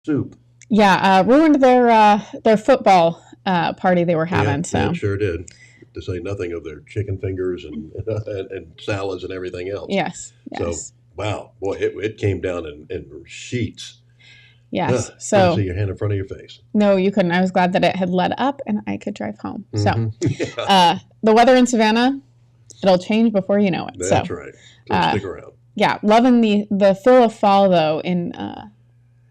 Soup. Yeah, ruined their football party they were Yeah, having. yeah, it So sure did. To say nothing of their chicken fingers and and salads and everything else. yes, So yes, wow, boy, it came down in sheets. yes. Couldn't see So your hand in front of your face. no, you couldn't. I was glad that it had let up and I could drive home. So Yeah, the weather in Savannah, it'll change before you know it. that's So right. So uh, stick around. yeah, loving the feel of fall though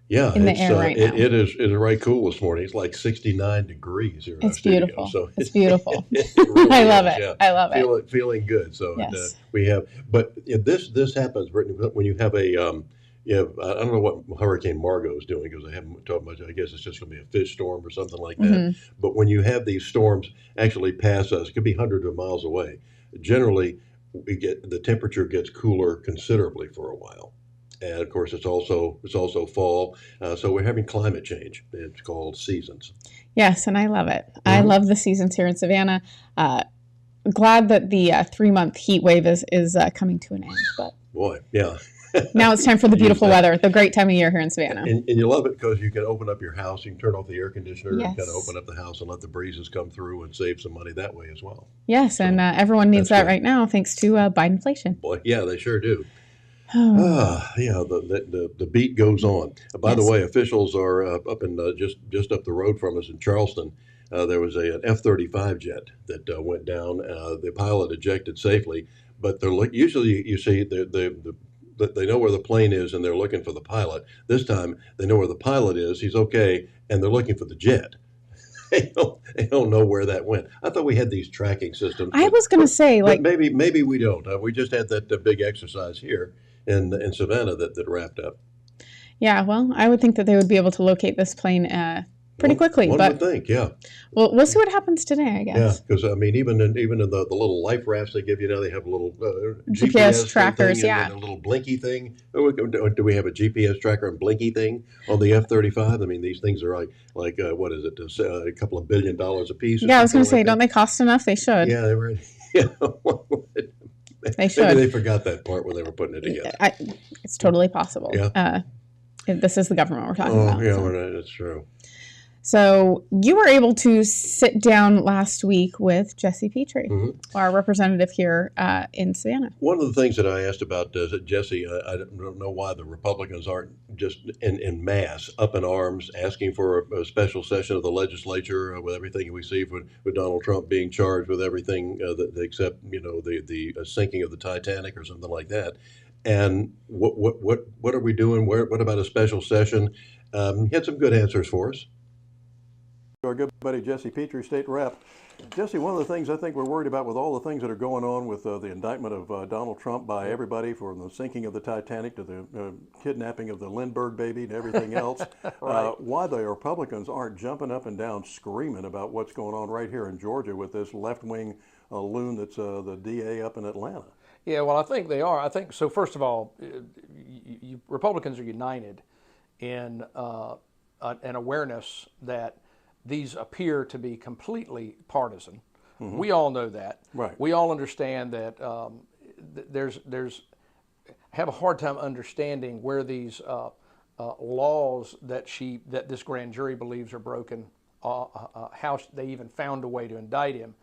Yeah, in the it's air right now. it is right cool this morning. It's like 69 degrees here in our It's studio, beautiful. so It's beautiful. it I really love is. it. Yeah, I love it. feeling good. So Yes. we have, but this happens, Brittany, when you have a I don't know what Hurricane Margot is doing because I haven't talked much. I guess it's just going to be a fish storm or something like that. Hmm. But when you have these storms actually pass us, it could be hundreds of miles away. Generally, we get the temperature gets cooler considerably for a while. And of course, it's also fall, so we're having climate change. It's called seasons. Yes, and I love it. I Hmm. love the seasons here in Savannah. Uh, Glad that the 3 month heat wave is coming to an end. But Boy, yeah. now it's time for the Use beautiful that, weather, the great time of year here in Savannah. and you love it because you can open up your house. You can turn off the air conditioner and kind of Yes. open up the house and let the breezes come through and save some money that way as well. Yes, and So everyone needs that's that good. right now thanks to Biden-inflation. Boy, yeah, they sure do. Oh, Yeah, the beat goes on. By the yes. way, officials are up in just up the road from us in Charleston. There was an F-35 jet that went down. The pilot ejected safely, but usually you see they know where the plane is and they're looking for the pilot. This time they know where the pilot is. He's okay, and they're looking for the jet. They don't know where that went. I thought we had these tracking systems, I was going to say, but like, maybe we don't. We just had that big exercise here in Savannah that wrapped up. yeah, well, I would think that they would be able to locate this plane pretty quickly, One would but think, yeah, we'll see what happens today, I yeah, guess. because I mean, even in the little life rafts they give you now, they have a little GPS GPS thing trackers, and yeah. a little blinky thing. Do we have a GPS tracker and blinky thing on the F-35? I mean, these things are like what is it? A couple of $1 billion a piece or Yeah, I was going something to say, like don't that. they cost enough? They should. Yeah, they were. Yeah, They maybe should. they forgot that part when they were putting it together. I, it's totally possible. Yeah. This is the government we're talking Oh, about. yeah, So. that's true. So you were able to sit down last week with Jesse Petrie, Hmm. our representative here in Savannah. One of the things that I asked about Jesse, I don't know why the Republicans aren't just in mass up in arms asking for a special session of the legislature with everything we see with Donald Trump being charged with everything except the sinking of the Titanic or something like that. And what are we doing? What about a special session? He had some good answers for us. Our good buddy Jesse Petrie, state rep. Jesse, one of the things I think we're worried about with all the things that are going on with the indictment of Donald Trump by everybody, from the sinking of the Titanic to the kidnapping of the Lindbergh baby and everything else, Right. why the Republicans aren't jumping up and down screaming about what's going on right here in Georgia with this left-wing loon that's the DA up in Atlanta. Yeah, well, I think they are. I think so. First of all, Republicans are united in an awareness that these appear to be completely partisan. We all know that. Right. We all understand that there's have a hard time understanding where these laws that this grand jury believes are broken, how they even found a way to indict him.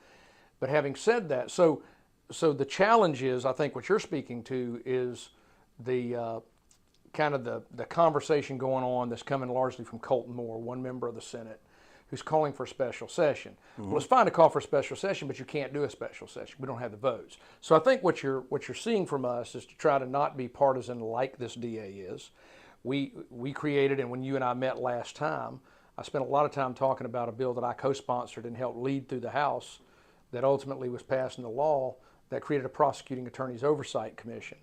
But having said that, so the challenge is, I think what you're speaking to is the kind of the conversation going on that's coming largely from Colton Moore, one member of the Senate, who's calling for a special session. Well, it's fine to call for a special session, but you can't do a special session. We don't have the votes. So I think what you're seeing from us is to try to not be partisan like this DA is. We created, and when you and I met last time, I spent a lot of time talking about a bill that I co-sponsored and helped lead through the House that ultimately was passed into law that created a prosecuting attorney's oversight commission.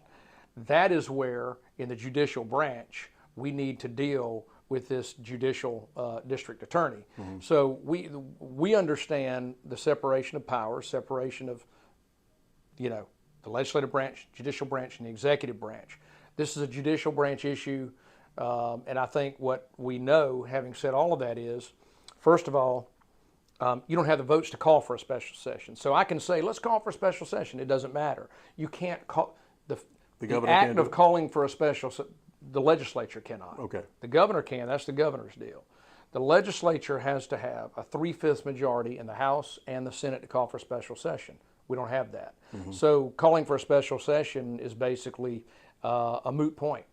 That is where, in the judicial branch, we need to deal with this judicial district attorney. So we understand the separation of powers, separation of the legislative branch, judicial branch, and the executive branch. This is a judicial branch issue, and I think what we know, having said all of that, is, first of all, you don't have the votes to call for a special session. So I can say, let's call for a special session. It doesn't matter. You can't call the governor act can't do of it. calling for a special The legislature cannot. Okay. The governor can. That's the governor's deal. The legislature has to have a 3/5 majority in the House and the Senate to call for a special session. We don't have that. So calling for a special session is basically a moot point.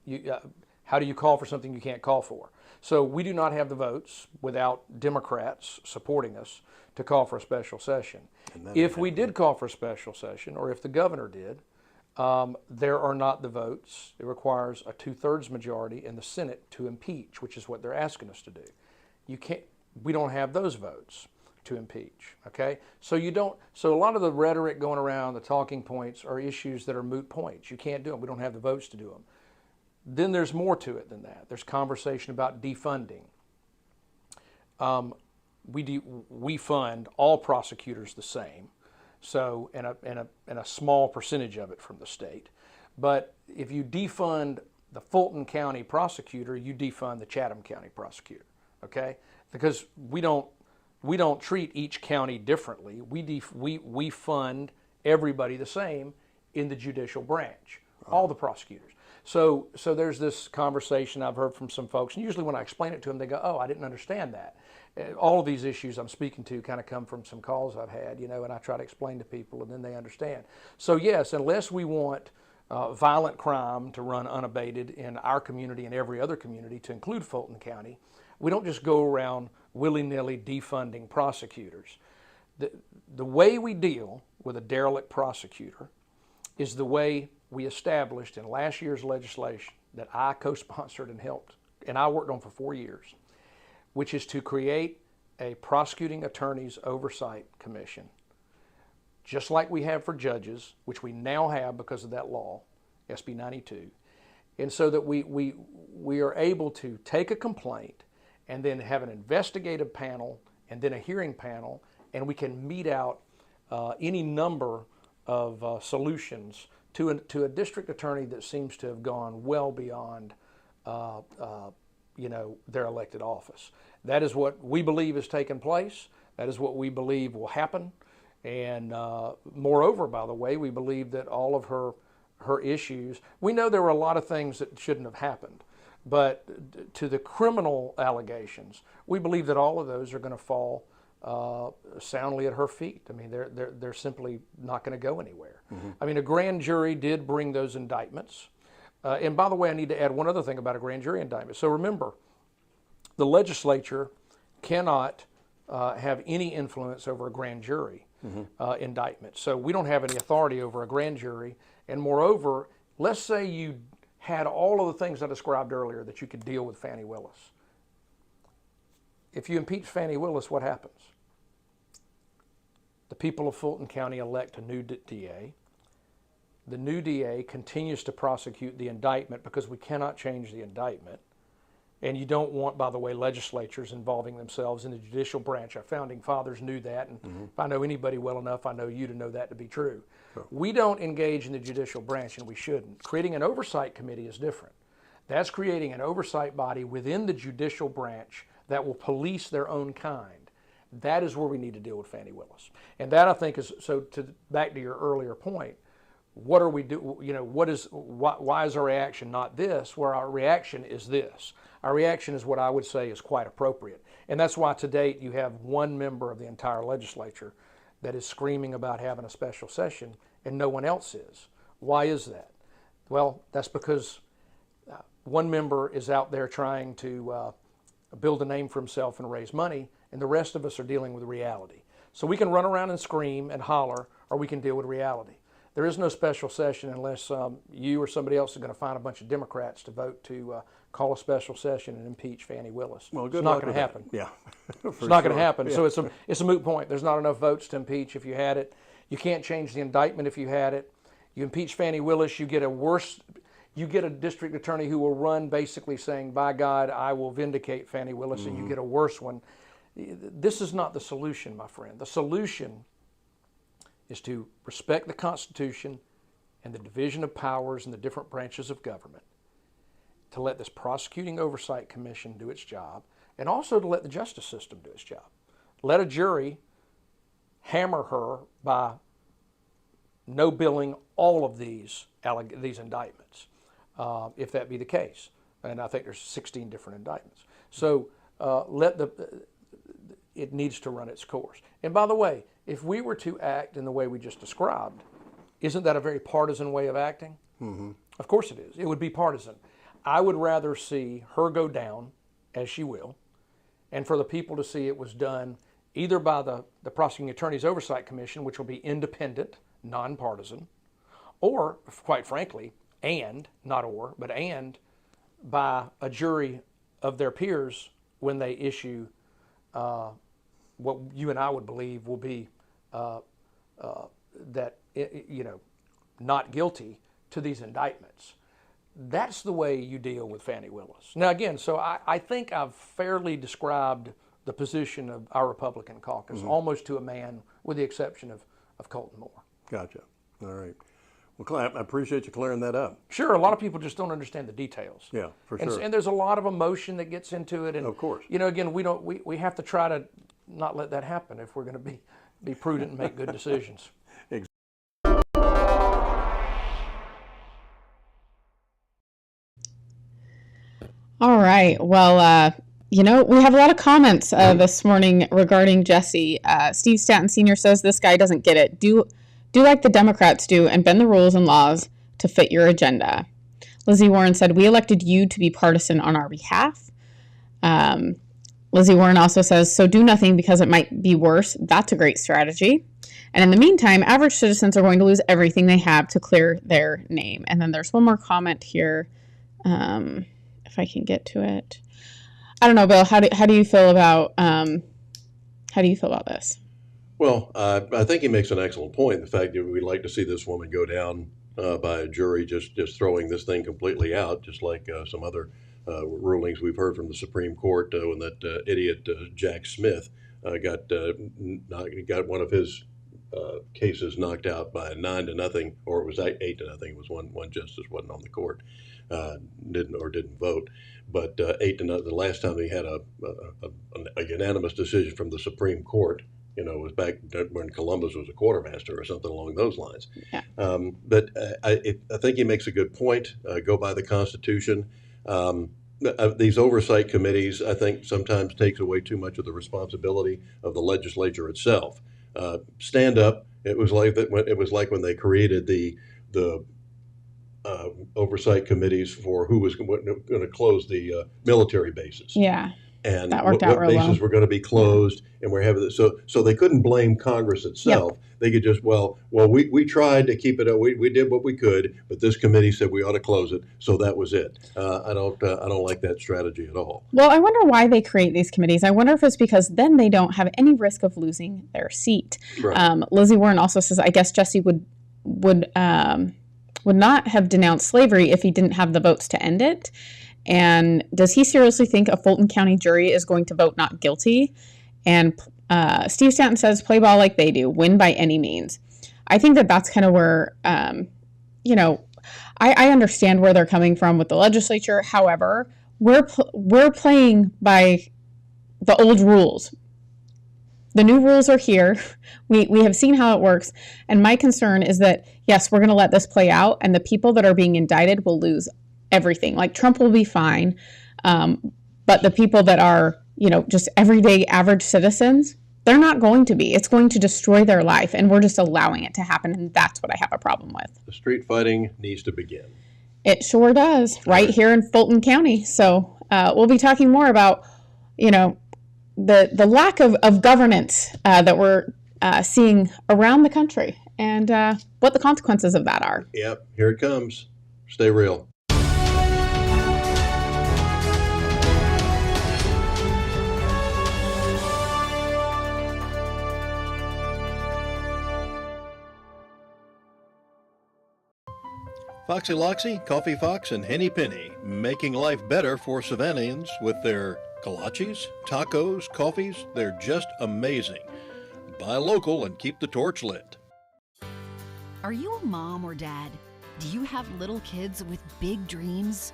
How do you call for something you can't call for? So we do not have the votes without Democrats supporting us to call for a special session. If we did call for a special session, or if the governor did, there are not the votes. It requires a 2/3 majority in the Senate to impeach, which is what they're asking us to do. We don't have those votes to impeach, okay? So a lot of the rhetoric going around, the talking points, are issues that are moot points. You can't do them. We don't have the votes to do them. Then there's more to it than that. There's conversation about defunding. We fund all prosecutors the same, so and a small percentage of it from the state. But if you defund the Fulton County prosecutor, you defund the Chatham County prosecutor, okay? Because we don't treat each county differently. We fund everybody the same in the judicial branch, all the prosecutors. So there's this conversation I've heard from some folks, and usually when I explain it to them, they go, "Oh, I didn't understand that." All of these issues I'm speaking to kind of come from some calls I've had, and I try to explain to people, and then they understand. So yes, unless we want violent crime to run unabated in our community and every other community, to include Fulton County, we don't just go around willy-nilly defunding prosecutors. The way we deal with a derelict prosecutor is the way we established in last year's legislation that I co-sponsored and helped, and I worked on for 4 years, which is to create a prosecuting attorney's oversight commission, just like we have for judges, which we now have because of that law, SB 92, and so that we are able to take a complaint and then have an investigative panel and then a hearing panel, and we can mete out any number of solutions to a district attorney that seems to have gone well beyond their elected office. That is what we believe has taken place. That is what we believe will happen. And moreover, by the way, we believe that all of her issues, we know there were a lot of things that shouldn't have happened, but to the criminal allegations, we believe that all of those are going to fall soundly at her feet. I mean, they're simply not going to go anywhere. I mean, a grand jury did bring those indictments. And by the way, I need to add one other thing about a grand jury indictment. So remember, the legislature cannot have any influence over a grand jury indictment. So we don't have any authority over a grand jury. And moreover, let's say you had all of the things I described earlier that you could deal with Fannie Willis. If you impeach Fannie Willis, what happens? The people of Fulton County elect a new DA. The new DA continues to prosecute the indictment because we cannot change the indictment. And you don't want, by the way, legislatures involving themselves in the judicial branch. Our founding fathers knew that, and if I know anybody well enough, I know you to know that to be true. Sure. We don't engage in the judicial branch, and we shouldn't. Creating an oversight committee is different. That's creating an oversight body within the judicial branch that will police their own kind. That is where we need to deal with Fannie Willis. And that, I think, is, so back to your earlier point, what are we do? Why is our reaction not this, where our reaction is this? Our reaction is what I would say is quite appropriate. And that's why to date you have one member of the entire legislature that is screaming about having a special session and no one else is. Why is that? Well, that's because one member is out there trying to build a name for himself and raise money, and the rest of us are dealing with reality. So we can run around and scream and holler, or we can deal with reality. There is no special session unless you or somebody else is going to find a bunch of Democrats to vote to call a special session and impeach Fannie Willis. Well, it's not going to happen. Yeah, it's not going to happen. Yeah. So it's a moot point. There's not enough votes to impeach if you had it. You can't change the indictment if you had it. You impeach Fannie Willis, you get a district attorney who will run basically saying, by God, I will vindicate Fannie Willis, and you get a worse one. This is not the solution, my friend. The solution is to respect the Constitution and the division of powers in the different branches of government, to let this prosecuting oversight commission do its job, and also to let the justice system do its job. Let a jury hammer her by no billing all of these indictments, if that be the case. and I think there's 16 different indictments. So it needs to run its course. And by the way, if we were to act in the way we just described, isn't that a very partisan way of acting? Mm-hmm. Of course it is. It would be partisan. I would rather see her go down, as she will, and for the people to see it was done either by the Prosecuting Attorney's Oversight Commission, which will be independent, nonpartisan, or, quite frankly, and by a jury of their peers when they issue what you and I would believe will be not guilty to these indictments. That's the way you deal with Fani Willis. Now, again, so I think I've fairly described the position of our Republican caucus, almost to a man, with the exception of Colton Moore. Gotcha. All right. Well, Clay, I appreciate you clearing that up. Sure, a lot of people just don't understand the details. Yeah, for sure. And there's a lot of emotion that gets into it. And, of course. Again, we have to try to not let that happen if we're going to be prudent and make good decisions. All right. Well, we have a lot of comments this morning regarding Jesse. Steve Stanton Sr. says this guy doesn't get it. Do like the Democrats do and bend the rules and laws to fit your agenda. Lizzie Warren said, we elected you to be partisan on our behalf. Lizzie Warren also says, so do nothing because it might be worse. That's a great strategy. And in the meantime, average citizens are going to lose everything they have to clear their name. And then there's one more comment here. If I can get to it. I don't know, Bill, how do you feel about this? Well, I think he makes an excellent point. The fact that we'd like to see this woman go down by a jury just throwing this thing completely out, just like some other rulings we've heard from the Supreme Court when that idiot Jack Smith got one of his cases knocked out by 9-0, or it was 8-0. It was one justice wasn't on the court, didn't vote, but 8-0. The last time he had a unanimous decision from the Supreme Court, was back when Columbus was a quartermaster or something along those lines. Yeah. But I think he makes a good point. Go by the Constitution. These oversight committees, I think, sometimes takes away too much of the responsibility of the legislature itself. Stand up. It was like that. It was like when they created the oversight committees for who was going to close the military bases. Yeah. And that worked out what real bases well. were going to be closed, and we're having this. So they couldn't blame Congress itself. Yep. They could just we tried to keep it. We did what we could, but this committee said we ought to close it, so that was it. I don't like that strategy at all. Well, I wonder why they create these committees. I wonder if it's because then they don't have any risk of losing their seat. Right. Lizzie Warren also says, I guess Jesse would not have denounced slavery if he didn't have the votes to end it. And does he seriously think a Fulton County jury is going to vote not guilty? And Steve Stanton says, play ball like they do, win by any means. I think that's kind of where, I understand where they're coming from with the legislature. However, we're playing by the old rules. The new rules are here. We have seen how it works. And my concern is that, yes, we're going to let this play out, and the people that are being indicted will lose everything. Like Trump will be fine. But the people that are, just everyday average citizens, they're not going to be. It's going to destroy their life, and we're just allowing it to happen. And that's what I have a problem with. The street fighting needs to begin. It sure does, right here in Fulton County. So we'll be talking more about, the lack of governance that we're seeing around the country, and what the consequences of that are. Yep, here it comes. Stay real. Foxy Loxy, Coffee Fox, and Henny Penny, making life better for Savannahans with their kolaches, tacos, coffees. They're just amazing. Buy local and keep the torch lit. Are you a mom or dad? Do you have little kids with big dreams?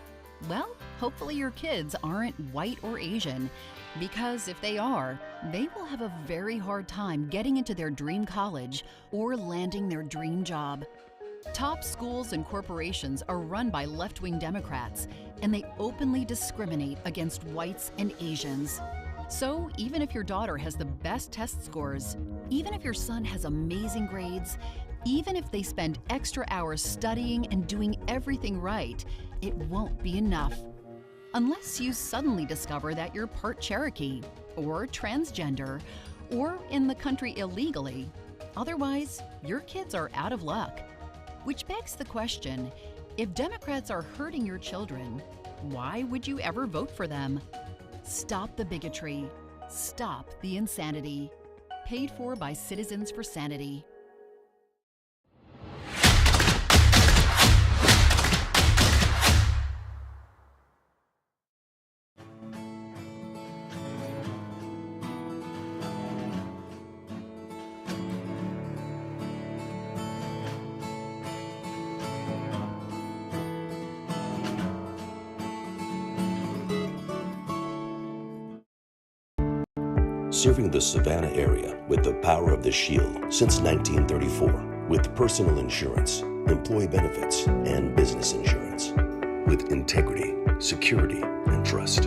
Well, hopefully your kids aren't white or Asian, because if they are, they will have a very hard time getting into their dream college or landing their dream job. Top schools and corporations are run by left-wing Democrats, and they openly discriminate against whites and Asians. So even if your daughter has the best test scores, even if your son has amazing grades, even if they spend extra hours studying and doing everything right, it won't be enough. Unless you suddenly discover that you're part Cherokee, or transgender, or in the country illegally. Otherwise, your kids are out of luck. Which begs the question, if Democrats are hurting your children, why would you ever vote for them? Stop the bigotry. Stop the insanity. Paid for by Citizens for Sanity. Serving the Savannah area with the power of the Shield since 1934, with personal insurance, employee benefits, and business insurance, with integrity, security, and trust.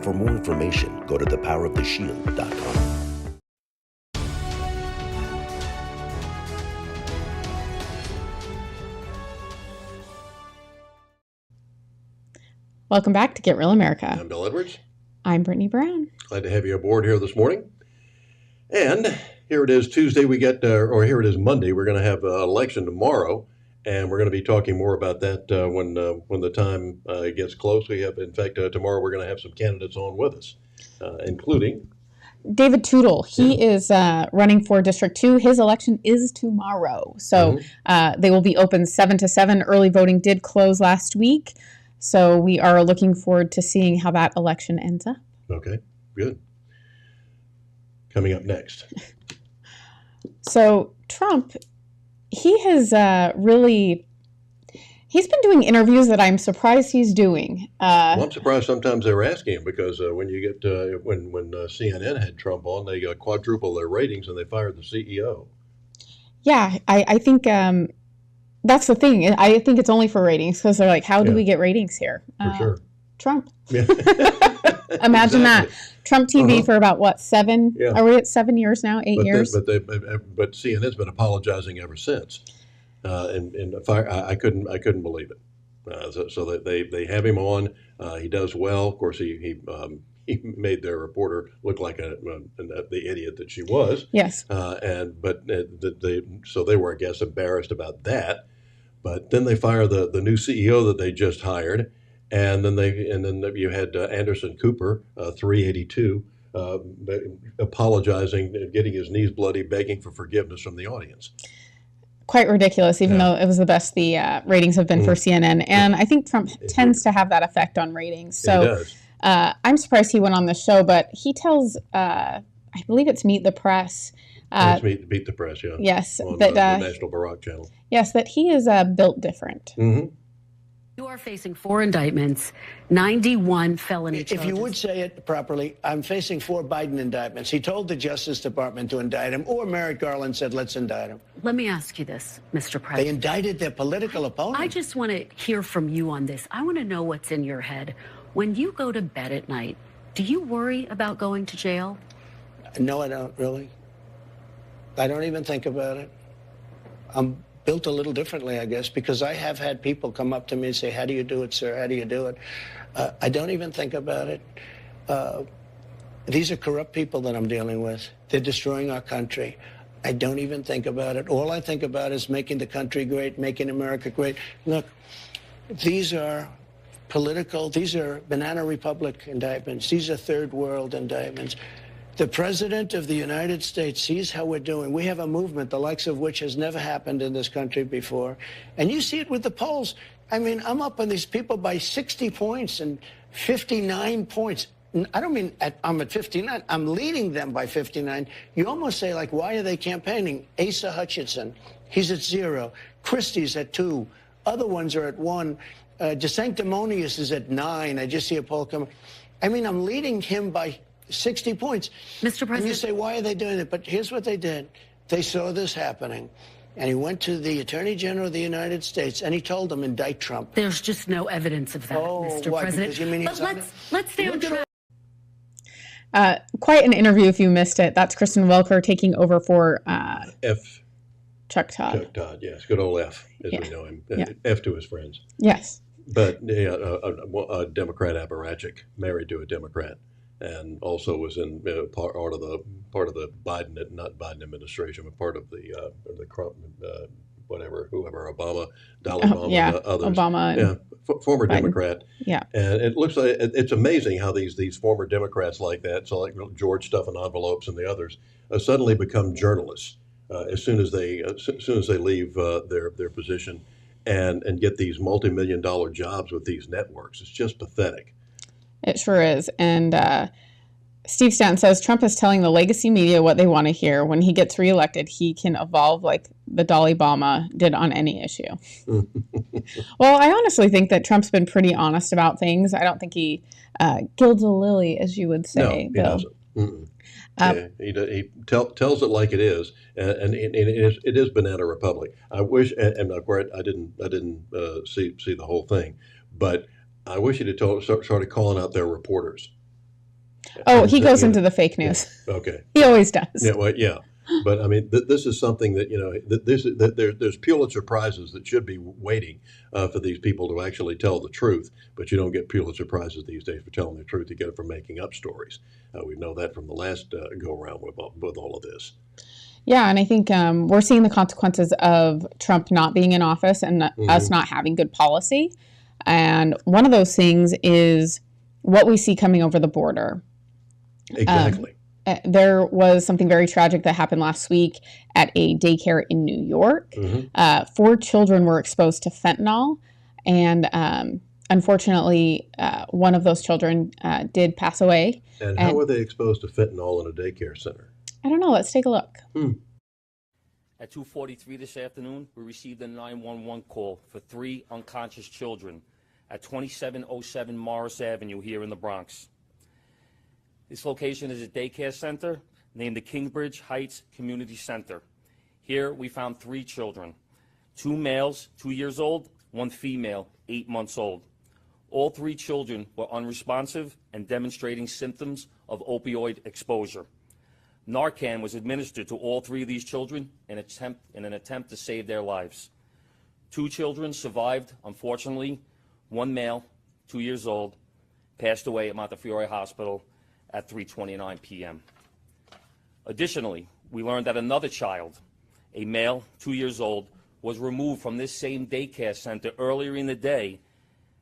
For more information, go to thepoweroftheshield.com. Welcome back to Get Real America. I'm Bill Edwards. I'm Brittany Brown. Glad to have you aboard here this morning. And here it is Tuesday. Or here it is Monday. We're going to have an election tomorrow, and we're going to be talking more about that when the time gets close. In fact, tomorrow we're going to have some candidates on with us, including David Tootle. He is running for District 2. His election is tomorrow. So they will be open 7 to 7. Early voting did close last week. So we are looking forward to seeing how that election ends up. Okay, good. Coming up next. So Trump, he has he's been doing interviews that I'm surprised he's doing. Well, I'm surprised sometimes they were asking him because when you get when CNN had Trump on, they quadrupled their ratings and they fired the CEO. Yeah, I think that's the thing. I think it's only for ratings because they're like, how do we get ratings here? For sure. Trump. Yeah. Imagine that. Trump TV for about, what, 7? Yeah. Are we at 7 years now? 8 years? But CNN's been apologizing ever since. I couldn't believe it. So they have him on. He does well. Of course, he made their reporter look like the idiot that she was. Yes. So they were, I guess, embarrassed about that. But then they fire the new CEO that they just hired, and then you had Anderson Cooper, 382, apologizing, getting his knees bloody, begging for forgiveness from the audience. Quite ridiculous, even though it was the best the ratings have been for CNN. And I think Trump tends to have that effect on ratings. So. He does. I'm surprised he went on the show, but he tells, I believe it's Meet the Press. It's Meet the Press, yeah. Yes. On the National Barack channel. Yes, that he is built different. Mm-hmm. You are facing 4 indictments, 91 felony charges. If you would say it properly, I'm facing 4 Biden indictments. He told the Justice Department to indict him, or Merrick Garland said, let's indict him. Let me ask you this, Mr. President. They indicted their political opponent. I just want to hear from you on this. I want to know what's in your head. When you go to bed at night, do you worry about going to jail? No, I don't, really. I don't even think about it. I'm built a little differently, I guess, because I have had people come up to me and say, how do you do it, sir? How do you do it? I don't even think about it. These are corrupt people that I'm dealing with. They're destroying our country. I don't even think about it. All I think about is making the country great, making America great. Look, these are these are Banana Republic indictments. These are third world indictments. The President of the United States sees how we're doing. We have a movement, the likes of which has never happened in this country before. And you see it with the polls. I mean, I'm up on these people by 60 points and 59 points. I don't mean I'm at 59. I'm leading them by 59. You almost say, like, why are they campaigning? Asa Hutchinson, he's at 0. Christie's at 2. Other ones are at 1. DeSanctimonious is at 9. I just see a poll coming. I mean, I'm leading him by 60 points. Mr. President. And you say, why are they doing it? But here's what they did. They saw this happening. And he went to the Attorney General of the United States and he told them, indict Trump. There's just no evidence of that, Mr. why? President. Because you mean But he's on let's stay on track. Quite an interview if you missed it. That's Kristen Welker taking over for Chuck Todd. Chuck Todd, yes. Good old F, as we know him. F to his friends. Yes. But a Democrat apparatchik, married to a Democrat, and also was in part of the Biden, not Biden administration, but part of the whoever Obama, Dolly Obama, others. Obama. Former Biden. Democrat. Yeah. And it looks like it's amazing how these former Democrats like that, so like George stuffing envelopes and the others, suddenly become journalists as soon as they leave their position. And get these multi-million-dollar jobs with these networks. It's just pathetic. It sure is. And Steve Stanton says Trump is telling the legacy media what they want to hear. When he gets reelected, he can evolve like the Dolly Obama did on any issue. Well, I honestly think that Trump's been pretty honest about things. I don't think he gilds a lily, as you would say. No, he doesn't. He tells it like it is, and it is Banana Republic. I wish, and of course I didn't see the whole thing, but I wish he'd have started calling out their reporters. Oh, he goes into the fake news. Yeah, okay, he always does. Yeah, well, yeah. But I mean, this is something that there's Pulitzer prizes that should be waiting for these people to actually tell the truth. But you don't get Pulitzer prizes these days for telling the truth. You get it for making up stories. We know that from the last go around with all of this. Yeah, and I think we're seeing the consequences of Trump not being in office and us not having good policy. And one of those things is what we see coming over the border. Exactly. There was something very tragic that happened last week at a daycare in New York. 4 children were exposed to fentanyl, and unfortunately, one of those children did pass away. And how were they exposed to fentanyl in a daycare center? I don't know. Let's take a look. At 2:43 this afternoon, we received a 911 call for 3 unconscious children at 2707 Morris Avenue here in the Bronx. This location is a daycare center named the Kingsbridge Heights Community Center. Here we found 3 children, 2 males, 2 years old, 1 female, 8 months old. All 3 children were unresponsive and demonstrating symptoms of opioid exposure. Narcan was administered to all 3 of these children in an attempt to save their lives. 2 children survived, unfortunately. 1 male, 2 years old, passed away at Montefiore Hospital at 3:29 p.m. Additionally, we learned that another child, a male, 2 years old, was removed from this same daycare center earlier in the day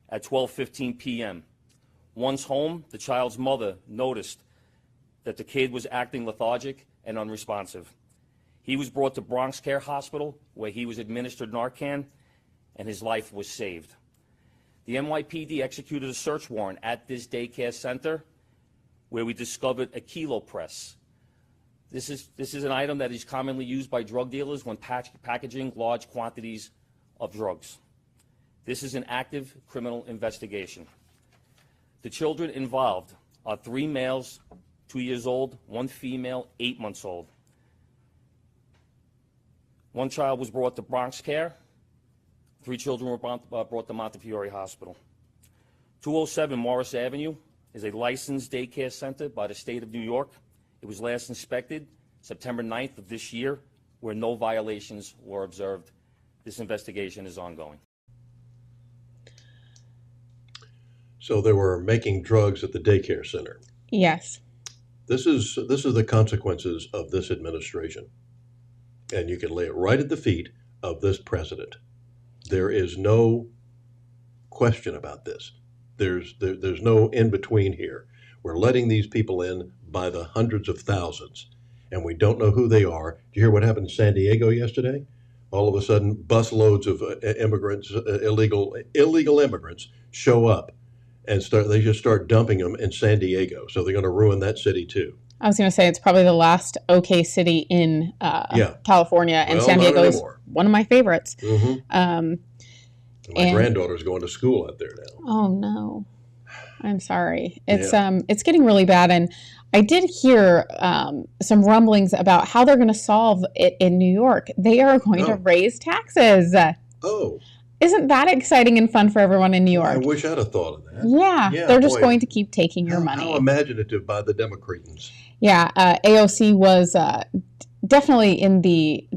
at 12:15 p.m. Once home, the child's mother noticed that the kid was acting lethargic and unresponsive. He was brought to Bronx Care Hospital, where he was administered Narcan, and his life was saved. The NYPD executed a search warrant at this daycare center, where we discovered a kilo press. This is an item that is commonly used by drug dealers when packaging large quantities of drugs. This is an active criminal investigation. The children involved are 3 males, 2 years old, 1 female, 8 months old. 1 child was brought to Bronx Care. 3 children were brought to Montefiore Hospital. 207 Morris Avenue is a licensed daycare center by the state of New York. It was last inspected September 9th of this year, where no violations were observed. This investigation is ongoing. So they were making drugs at the daycare center. Yes. This is the consequences of this administration. And you can lay it right at the feet of this president. There is no question about this. There's no in between here. We're letting these people in by the hundreds of thousands, and we don't know who they are. Did you hear what happened in San Diego yesterday? All of a sudden, busloads of immigrants, illegal immigrants, show up, and they just start dumping them in San Diego. So they're going to ruin that city too. I was going to say it's probably the last okay city in California, and San Diego is one of my favorites. My granddaughter's going to school out there now. Oh no! I'm sorry. It's getting really bad, and I did hear some rumblings about how they're going to solve it in New York. They are going to raise taxes. Oh. Isn't that exciting and fun for everyone in New York? I wish I'd have thought of that. Yeah, they're just going to keep taking your money. How imaginative by the Democrats. Yeah, AOC was definitely in the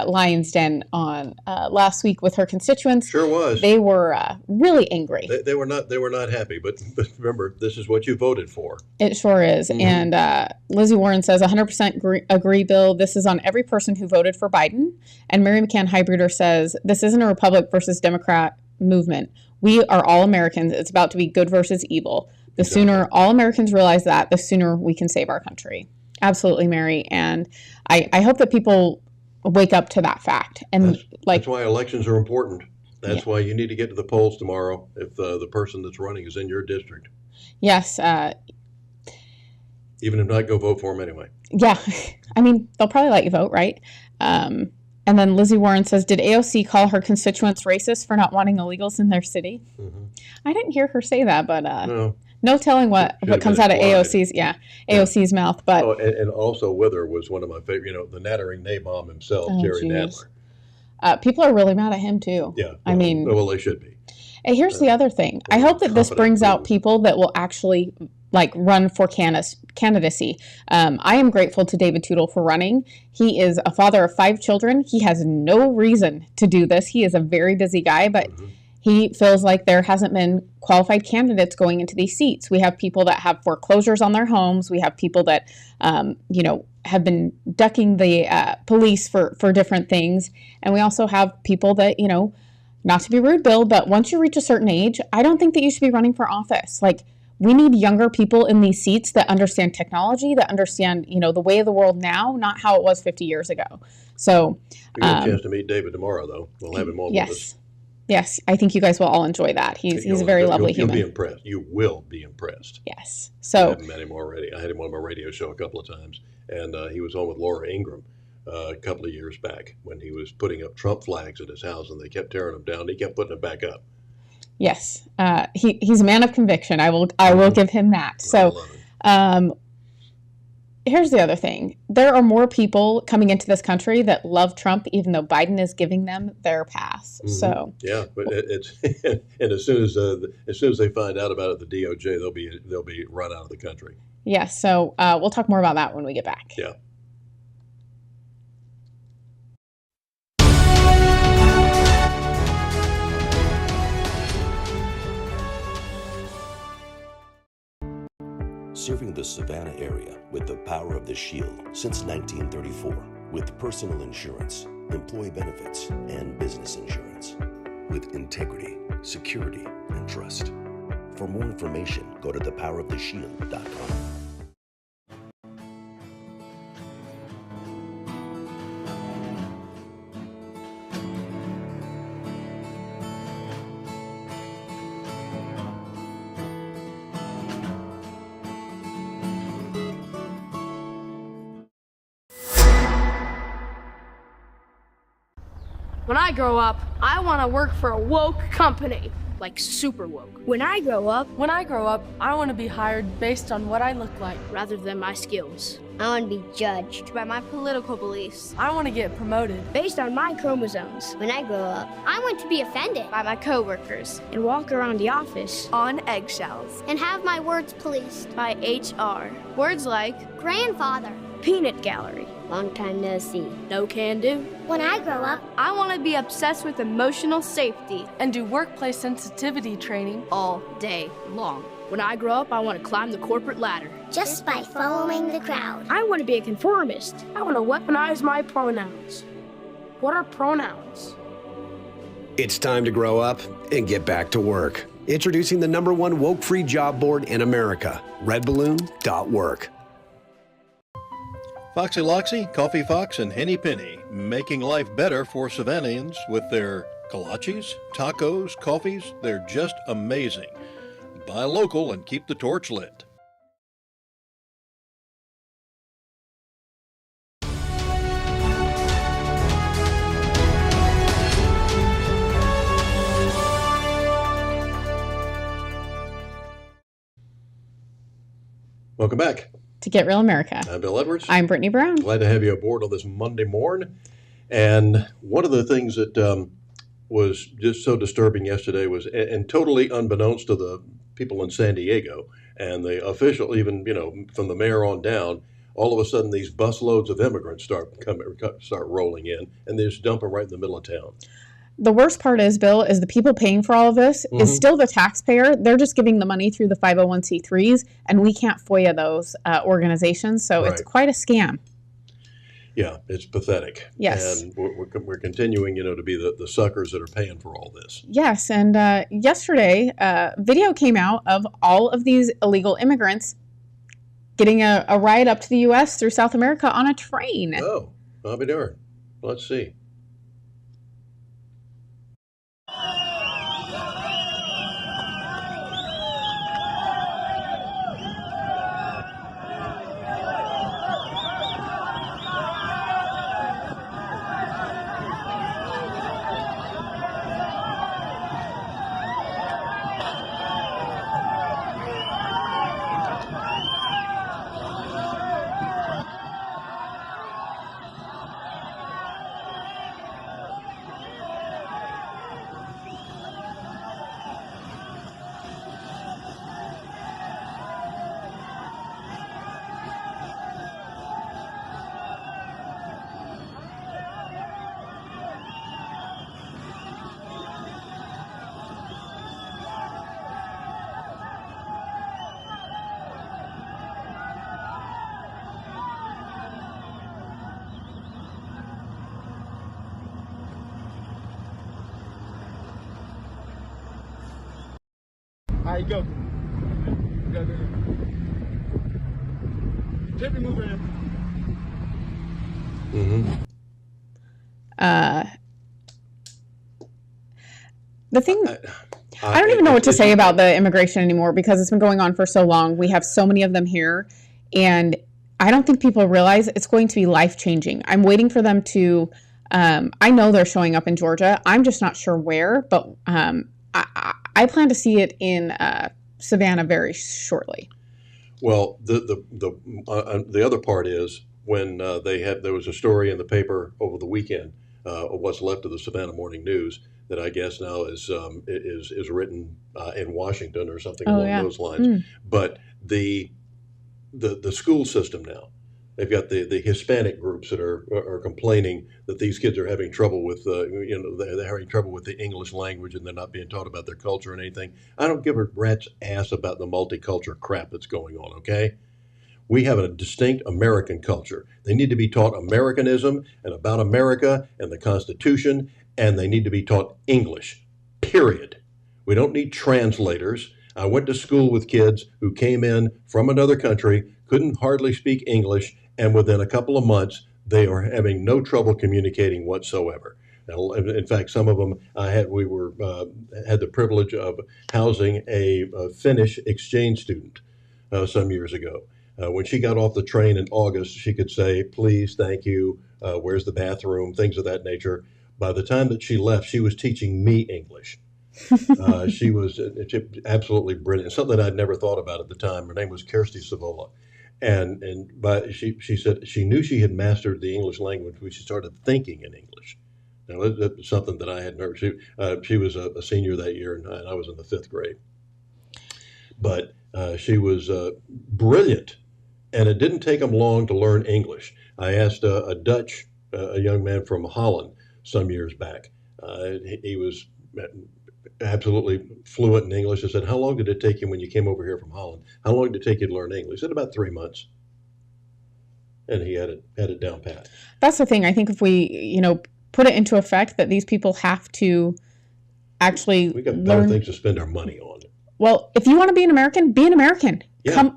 lion's den on last week with her constituents. Sure was. They were really angry. They were not happy, but remember, this is what you voted for. It sure is. Mm-hmm. And Lizzie Warren says 100% agree, Bill. This is on every person who voted for Biden. And Mary McCann Hybreeder says this isn't a Republic versus Democrat movement. We are all Americans. It's about to be good versus evil. The sooner all Americans realize that, the sooner we can save our country. Absolutely, Mary. And I hope that people wake up to that fact. And that's why elections are important. That's why you need to get to the polls tomorrow if the person that's running is in your district. Yes. Even if not, go vote for them anyway. Yeah. I mean, they'll probably let you vote, right? And then Lizzie Warren says, did AOC call her constituents racist for not wanting illegals in their city? Mm-hmm. I didn't hear her say that, but no telling what comes out of AOC's mouth. But and also Wither was one of my favorite, the nattering Nabom himself, Jerry Nadler. People are really mad at him too. Yeah. I mean, well, they should be. And here's the other thing. I hope that this brings out people that will actually run for candidacy. I am grateful to David Tootle for running. He is a father of 5 children. He has no reason to do this. He is a very busy guy, but he feels like there hasn't been qualified candidates going into these seats. We have people that have foreclosures on their homes. We have people that, have been ducking the police for different things. And we also have people that, not to be rude, Bill, but once you reach a certain age, I don't think that you should be running for office. We need younger people in these seats that understand technology, that understand, the way of the world now, not how it was 50 years ago. So we get a chance to meet David tomorrow, though. We'll have him on with us. Yes, I think you guys will all enjoy that. He's a very lovely human. You'll be impressed. You will be impressed. Yes. So I haven't met him already. I had him on my radio show a couple of times, and he was on with Laura Ingraham a couple of years back when he was putting up Trump flags at his house, and they kept tearing them down. He kept putting them back up. Yes, he's a man of conviction. I will give him that. So, here's the other thing. There are more people coming into this country that love Trump, even though Biden is giving them their pass. Mm-hmm. So yeah, but it's and as soon as they find out about it, the DOJ they'll be run out of the country. Yes. So we'll talk more about that when we get back. Yeah. Serving the Savannah area with the power of the Shield since 1934 with personal insurance, employee benefits, and business insurance. With integrity, security, and trust. For more information, go to thepoweroftheshield.com. When I grow up, I want to work for a woke company, like super woke. When I grow up, I want to be hired based on what I look like, rather than my skills. I want to be judged by my political beliefs. I want to get promoted based on my chromosomes. When I grow up, I want to be offended by my coworkers and walk around the office on eggshells and have my words policed by HR. Words like grandfather, peanut gallery, long time no see, no can do. When I grow up, I want to be obsessed with emotional safety and do workplace sensitivity training all day long. When I grow up, I want to climb the corporate ladder just by following the crowd. I want to be a conformist. I want to weaponize my pronouns. What are pronouns? It's time to grow up and get back to work. Introducing the #1 woke-free job board in America, redballoon.work. Foxy Loxy, Coffee Fox, and Henny Penny, making life better for Savannahans with their kolaches, tacos, coffees. They're just amazing. Buy local and keep the torch lit. Welcome back. To Get Real America. I'm Bill Edwards. I'm Brittany Brown. Glad to have you aboard on this Monday morning. And one of the things that was just so disturbing yesterday was, and totally unbeknownst to the people in San Diego and the official, even, from the mayor on down, all of a sudden these busloads of immigrants start rolling in, and they just dump them right in the middle of town. The worst part is, Bill, is the people paying for all of this is still the taxpayer. They're just giving the money through the 501c3s, and we can't FOIA those organizations. So It's quite a scam. Yeah, it's pathetic. Yes. And we're continuing, to be the suckers that are paying for all this. Yes, and yesterday, video came out of all of these illegal immigrants getting a ride up to the U.S. through South America on a train. Oh, I'll be darned. Let's see. All right, go. Go. Tip me, move around. The thing, I don't even know what to say about the immigration anymore because it's been going on for so long. We have so many of them here, and I don't think people realize it's going to be life-changing. I'm waiting for them to, I know they're showing up in Georgia. I'm just not sure where, but I plan to see it in Savannah very shortly. Well, the other part is when there was a story in the paper over the weekend of what's left of the Savannah Morning News that I guess now is written in Washington or something along those lines. But the school system now, they've got the Hispanic groups that are complaining that these kids are having trouble with they're having trouble with the English language and they're not being taught about their culture and anything. I don't give a rat's ass about the multicultural crap that's going on. Okay. We have a distinct American culture. They need to be taught Americanism and about America and the Constitution, and they need to be taught English, period. We don't need translators. I went to school with kids who came in from another country, couldn't hardly speak English, and within a couple of months, they are having no trouble communicating whatsoever. Now, in fact, some of them had the privilege of housing a Finnish exchange student some years ago. When she got off the train in August, she could say, please, thank you, where's the bathroom, things of that nature. By the time that she left, she was teaching me English. She was absolutely brilliant, something I'd never thought about at the time. Her name was Kirsty Savola. But she said she knew she had mastered the English language when she started thinking in English. Now, that's something that I had never. She was a senior that year, and I was in the 5th grade. But she was brilliant. And it didn't take him long to learn English. I asked a young man from Holland some years back. He was absolutely fluent in English. I said, how long did it take you when you came over here from Holland? How long did it take you to learn English? He said, about 3 months. And he had it down pat. That's the thing. I think if we, put it into effect that these people have to actually we got better things to spend our money on. Well, if you want to be an American, be an American. Yeah.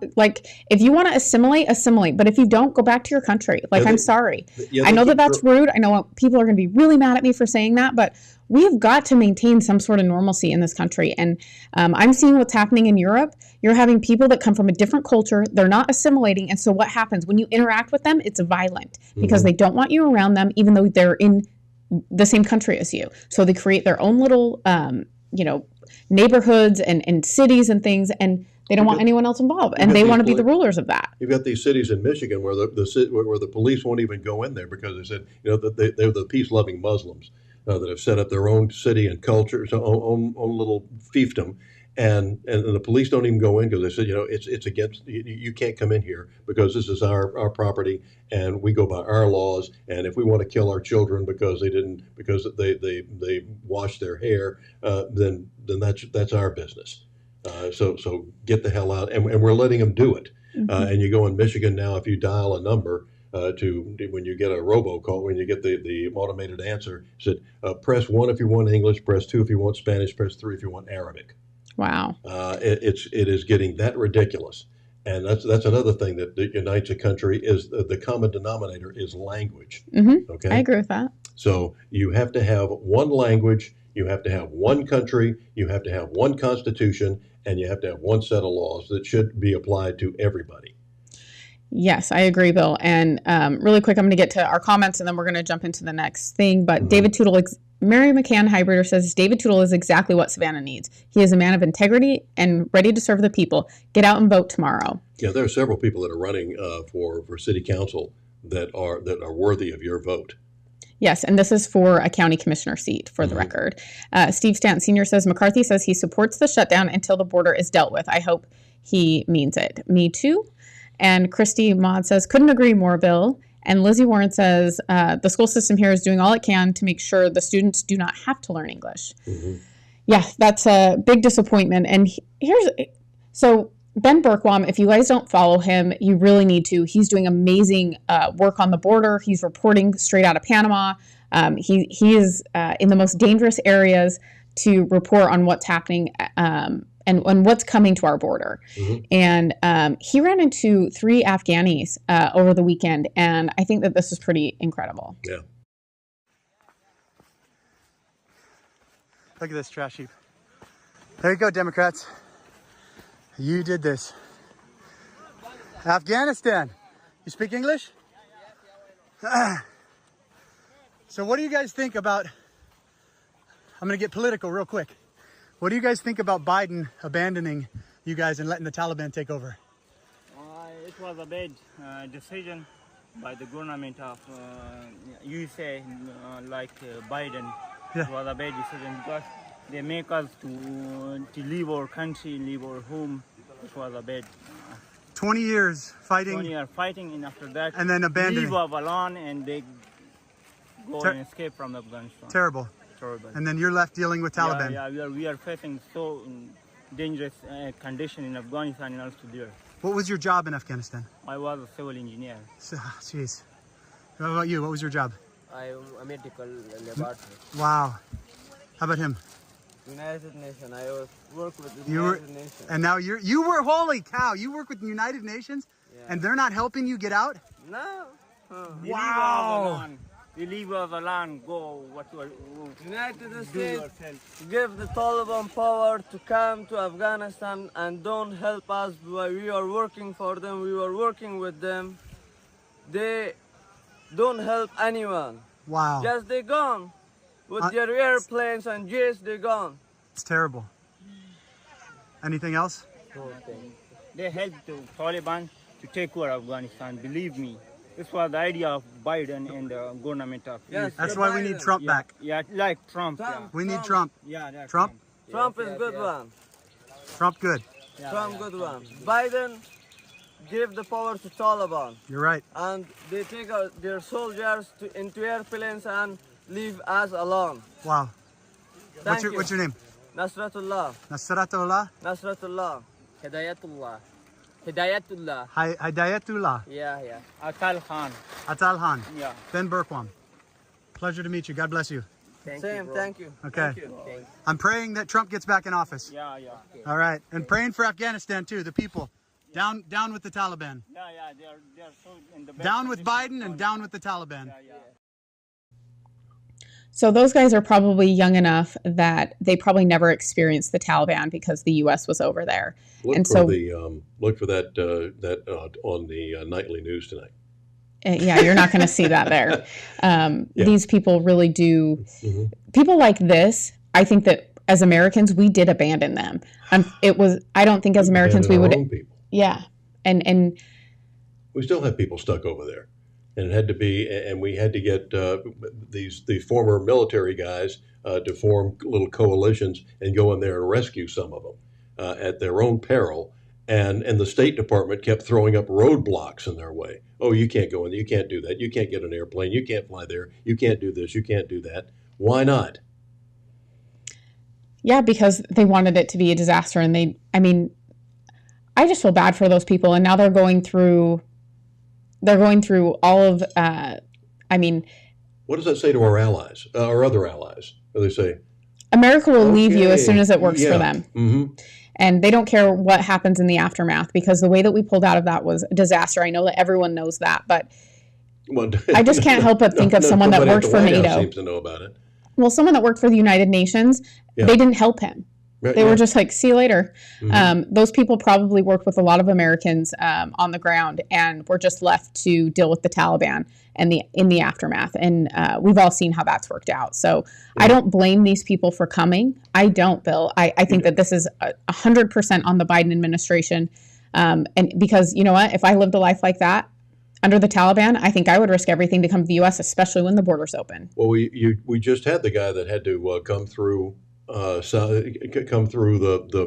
If you want to assimilate. But if you don't, go back to your country. I'm sorry. I know that's rude. I know people are going to be really mad at me for saying that, but we have got to maintain some sort of normalcy in this country. And I'm seeing what's happening in Europe. You're having people that come from a different culture. They're not assimilating. And so what happens when you interact with them? It's violent because they don't want you around them, even though they're in the same country as you. So they create their own little neighborhoods and cities and things, and they don't want anyone else involved, and they want to be the rulers of that. You've got these cities in Michigan where the police won't even go in there because they said that they're the peace-loving Muslims that have set up their own city and culture, so own little fiefdom. And the police don't even go in because they said, it's against, you can't come in here because this is our property and we go by our laws. And if we want to kill our children because they washed their hair, then that's our business. So get the hell out. And we're letting them do it. Mm-hmm. And you go in Michigan now, if you dial a number when you get a robocall, when you get the automated answer, it said, press 1 if you want English, press 2 if you want Spanish, press 3 if you want Arabic. Wow. It is getting that ridiculous. And that's another thing that unites a country is the common denominator is language. Mm-hmm. Okay. I agree with that. So you have to have one language, you have to have one country, you have to have one constitution, and you have to have one set of laws that should be applied to everybody. Yes, I agree, Bill. And really quick, I'm going to get to our comments and then we're going to jump into the next thing. But David Tootle, Mary McCann Hybrider says, David Tootle is exactly what Savannah needs. He is a man of integrity and ready to serve the people. Get out and vote tomorrow. Yeah, there are several people that are running for city council that are worthy of your vote. Yes, and this is for a county commissioner seat, for the record. Steve Stanton Sr. says, McCarthy says he supports the shutdown until the border is dealt with. I hope he means it. Me too. And Christy Maud says, couldn't agree more, Bill. And Lizzie Warren says, the school system here is doing all it can to make sure the students do not have to learn English. Mm-hmm. Yeah, that's a big disappointment. And so Ben Berkwam, if you guys don't follow him, you really need to. He's doing amazing work on the border. He's reporting straight out of Panama. He is in the most dangerous areas to report on what's happening and what's coming to our border. Mm-hmm. And he ran into 3 Afghanis over the weekend, and I think that this is pretty incredible. Yeah. Look at this trash heap. There you go, Democrats. You did this. Afghanistan. You speak English? So what do you guys think about, I'm going to get political real quick. What do you guys think about Biden abandoning you guys and letting the Taliban take over? It was a bad decision by the government of USA, Biden. Yeah. It was a bad decision because they make us to leave our country, leave our home. It was a bad. 20 years fighting. 20 years fighting, and after that, and then abandoning. Leave of alone, and they go and escape from Afghanistan. Terrible. And then you're left dealing with Taliban. Yeah, we are facing so dangerous condition in Afghanistan and also there. What was your job in Afghanistan? I was a civil engineer. Jeez. What about you? What was your job? I am a medical laboratory. Wow. How about him? United Nations. I work with the United Nations. And now you were, holy cow, you work with the United Nations? Yeah. And they're not helping you get out? No. Wow. You leave us alone, go what you are. United States give the Taliban power to come to Afghanistan and don't help us. We are working for them, we are working with them. They don't help anyone. Wow. Just they gone. With their airplanes and jets, they gone. It's terrible. Anything else? They helped the Taliban to take over Afghanistan, believe me. This was the idea of Biden and the government of. Yes, that's why we need Trump back. Yeah, like Trump. We need Trump. Yeah, Trump? Trump is good one. Trump good. Trump good one. Biden give the power to Taliban. You're right. And they take their soldiers into airplanes and leave us alone. Wow. What's your name? Nasratullah. Nasratullah? Nasratullah. Hidayatullah. Hidayatullah. Hidayatullah. Yeah. Atal Khan. Atal Khan. Yeah. Ben Berkwam. Pleasure to meet you. God bless you. Thank you. Okay. I'm praying that Trump gets back in office. Yeah. All right. And praying for Afghanistan too, the people. Down with the Taliban. Yeah, they're so in the best down with Biden and down with the Taliban. Yeah. So those guys are probably young enough that they probably never experienced the Taliban because the U.S. was over there. Look for that on the nightly news tonight. Yeah, you're not going to see that there. These people really do. Mm-hmm. People like this, I think that as Americans, we did abandon them. I don't think as Americans we would, yeah. And we still have people stuck over there. And it had to be, and we had to get these former military guys to form little coalitions and go in there and rescue some of them at their own peril. And the State Department kept throwing up roadblocks in their way. Oh, you can't go in there. You can't do that. You can't get an airplane. You can't fly there. You can't do this. You can't do that. Why not? Yeah, because they wanted it to be a disaster. And I just feel bad for those people. And now they're going through all of, what does that say to our allies, our other allies? They say, America will leave you as soon as it works for them. Mm-hmm. And they don't care what happens in the aftermath, because the way that we pulled out of that was a disaster. I know that everyone knows that, but I just can't help but think of someone that worked for NATO. Seems to know about it. Well, someone that worked for the United Nations, they didn't help him. They were just like, see you later. Mm-hmm. Those people probably worked with a lot of Americans on the ground, and were just left to deal with the Taliban and in the aftermath. And we've all seen how that's worked out. So I don't blame these people for coming. I don't, Bill. I think that this is 100% on the Biden administration. And because, you know what, if I lived a life like that under the Taliban, I think I would risk everything to come to the U.S., especially when the border's open. Well, we just had the guy that had to come through the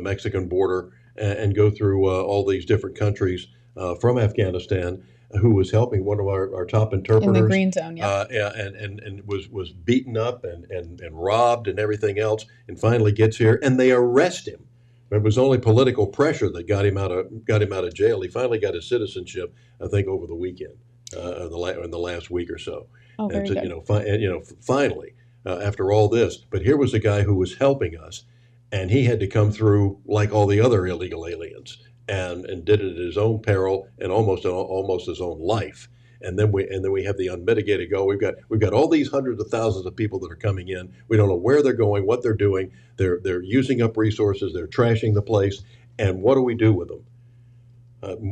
Mexican border and go through all these different countries from Afghanistan, who was helping one of our top interpreters in the green zone, and was beaten up and robbed and everything else, and finally gets here and they arrest him. It was only political pressure that got him out of jail. He finally got his citizenship, I think, over the weekend, in the last week or so. Oh, very good. Finally. After all this. But here was a guy who was helping us, and he had to come through like all the other illegal aliens, and did it at his own peril and almost his own life. And then we have the unmitigated go. We've got all these hundreds of thousands of people that are coming in. We don't know where they're going, what they're doing. They're using up resources. They're trashing the place. And what do we do with them?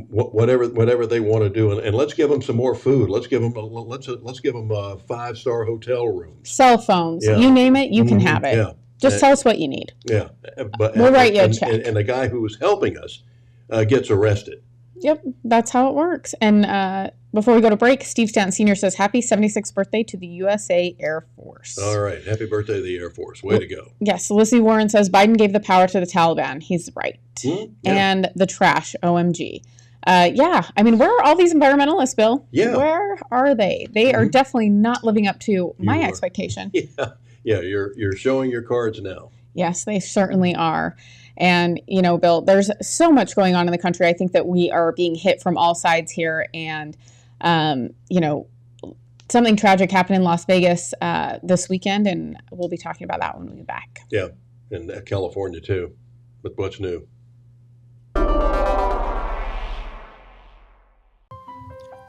Whatever they want to do, and let's give them some more food. Let's give them 5-star hotel rooms, cell phones, you name it, you can have it. Yeah. Just tell us what you need. Yeah, but we'll write you a check. And the guy who was helping us gets arrested. Yep, that's how it works. And before we go to break, Steve Stanton Sr. says, happy 76th birthday to the USA Air Force. All right, happy birthday to the Air Force. Way to go. Yes, Lizzie Warren says, Biden gave the power to the Taliban. He's right. And the trash, OMG. Where are all these environmentalists, Bill? Yeah. Where are they? They are definitely not living up to my expectation. Yeah, you're showing your cards now. Yes, they certainly are. And, Bill, there's so much going on in the country. I think that we are being hit from all sides here. And, something tragic happened in Las Vegas this weekend, and we'll be talking about that when we get back. Yeah, and California, too. But what's new?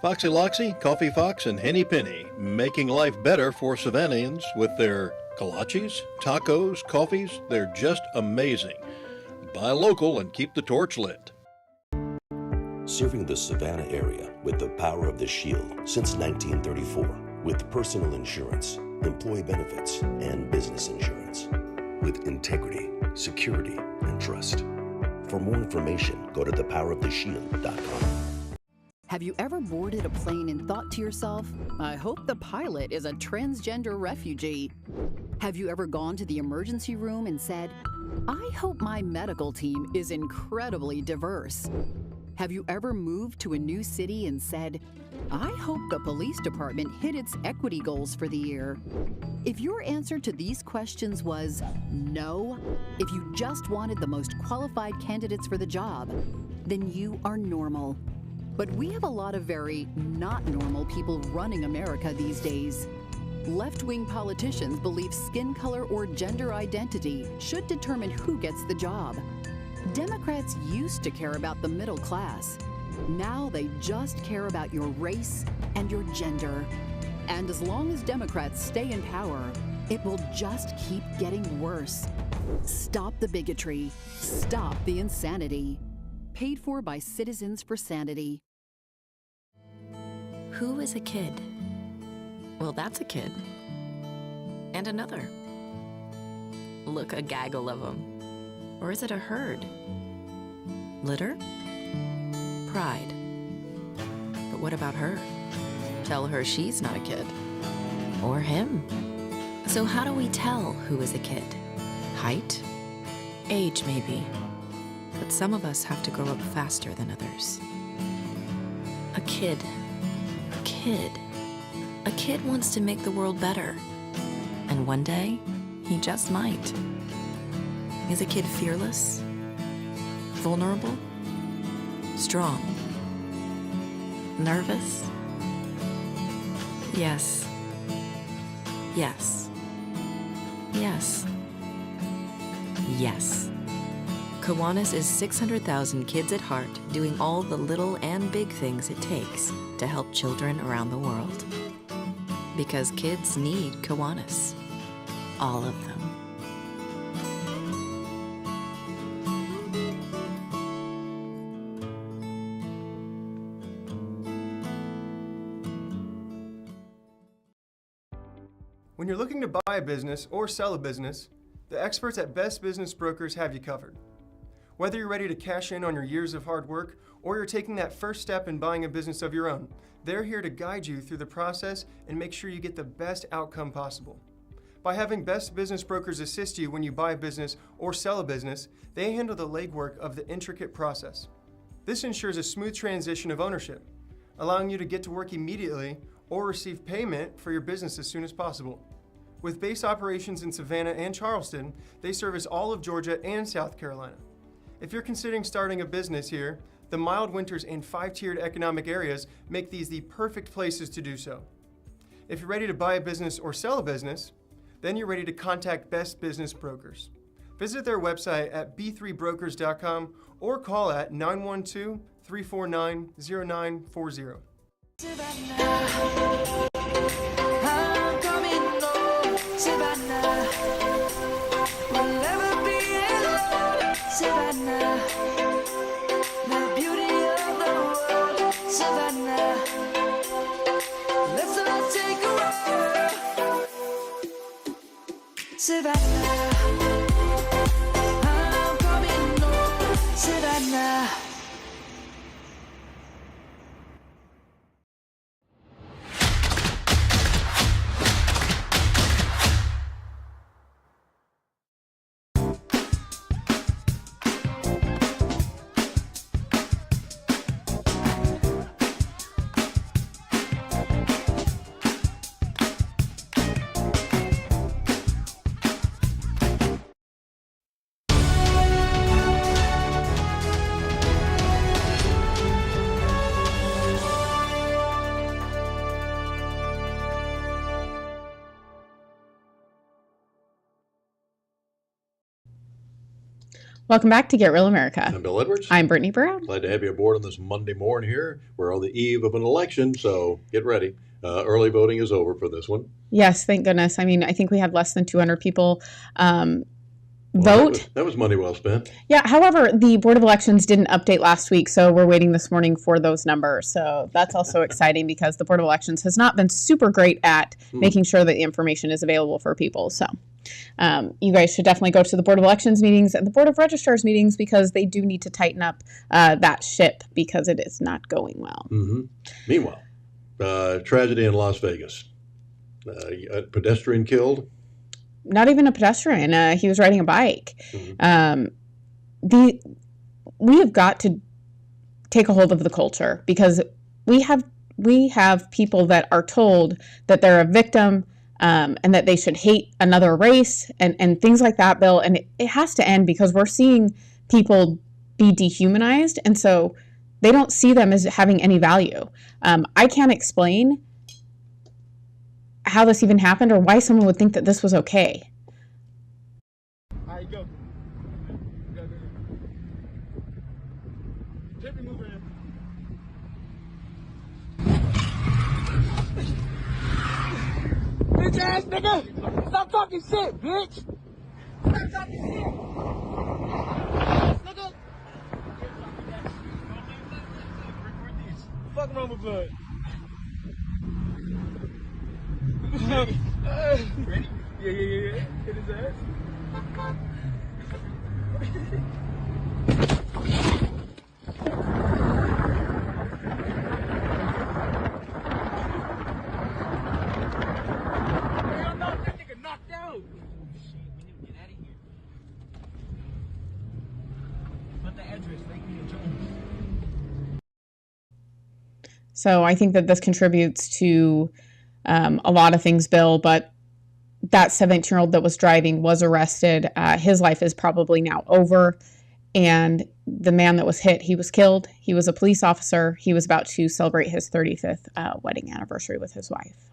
Foxy Loxy, Coffee Fox, and Henny Penny, making life better for Savannahans with their kolaches, tacos, coffees. They're just amazing. Buy local and keep the torch lit. Serving the Savannah area with the power of the Shield since 1934, with personal insurance, employee benefits, and business insurance. With integrity, security, and trust. For more information, go to thepoweroftheshield.com. Have you ever boarded a plane and thought to yourself, I hope the pilot is a transgender refugee? Have you ever gone to the emergency room and said, I hope my medical team is incredibly diverse? Have you ever moved to a new city and said, I hope the police department hit its equity goals for the year? If your answer to these questions was no, if you just wanted the most qualified candidates for the job, then you are normal. But we have a lot of very not normal people running America these days. Left-wing politicians believe skin color or gender identity should determine who gets the job. Democrats used to care about the middle class. Now they just care about your race and your gender. And as long as Democrats stay in power, it will just keep getting worse. Stop the bigotry. Stop the insanity. Paid for by Citizens for Sanity. Who is a kid? Well, that's a kid. And another. Look, a gaggle of them. Or is it a herd? Litter? Pride. But what about her? Tell her she's not a kid. Or him. So how do we tell who is a kid? Height? Age, maybe. But some of us have to grow up faster than others. A kid. A kid. A kid wants to make the world better. And one day, he just might. Is a kid fearless? Vulnerable? Strong? Nervous? Yes. Yes. Yes. Yes. Kiwanis is 600,000 kids at heart doing all the little and big things it takes to help children around the world. Because kids need Kiwanis. All of them. When you're looking to buy a business or sell a business, the experts at Best Business Brokers have you covered. Whether you're ready to cash in on your years of hard work or you're taking that first step in buying a business of your own, they're here to guide you through the process and make sure you get the best outcome possible. By having Best Business Brokers assist you when you buy a business or sell a business, they handle the legwork of the intricate process. This ensures a smooth transition of ownership, allowing you to get to work immediately or receive payment for your business as soon as possible. With base operations in Savannah and Charleston, they service all of Georgia and South Carolina. If you're considering starting a business here, the mild winters and 5-tiered economic areas make these the perfect places to do so. If you're ready to buy a business or sell a business, then you're ready to contact Best Business Brokers. Visit their website at b3brokers.com or call at 912-349-0940. Savannah, I'm coming home. Savannah, we'll never be alone. Savannah, the beauty of the world. Savannah, let's all take a ride. Savannah, I'm coming home. Savannah. Welcome back to Get Real America. I'm Bill Edwards. I'm Brittany Brown. Glad to have you aboard on this Monday morning here. We're on the eve of an election, so get ready. Early voting is over for this one. Yes, thank goodness. I mean, I think we had less than 200 people vote. That was money well spent. Yeah, however, the Board of Elections didn't update last week, so we're waiting this morning for those numbers. So that's also exciting because the Board of Elections has not been super great at making sure that the information is available for people. So you guys should definitely go to the Board of Elections meetings and the Board of Registrars meetings because they do need to tighten up that ship because it is not going well. Mm-hmm. Meanwhile, tragedy in Las Vegas. A pedestrian killed. Not even a pedestrian. He was riding a bike. Mm-hmm. We have got to take a hold of the culture because we have people that are told that they're a victim and that they should hate another race and things like that, Bill. And it has to end because we're seeing people be dehumanized. And so they don't see them as having any value. I can't explain how this even happened or why someone would think that this was okay. All right, go. Go. Keep it moving. Bitch ass nigga! Stop talking shit, bitch! Stop talking shit! Nigga! Fuck wrong with blood. Ready? Yeah. Hit his ass. So I think that this contributes to a lot of things, Bill, but that 17-year-old that was driving was arrested. His life is probably now over. And the man that was hit, he was killed. He was a police officer. He was about to celebrate his 35th wedding anniversary with his wife.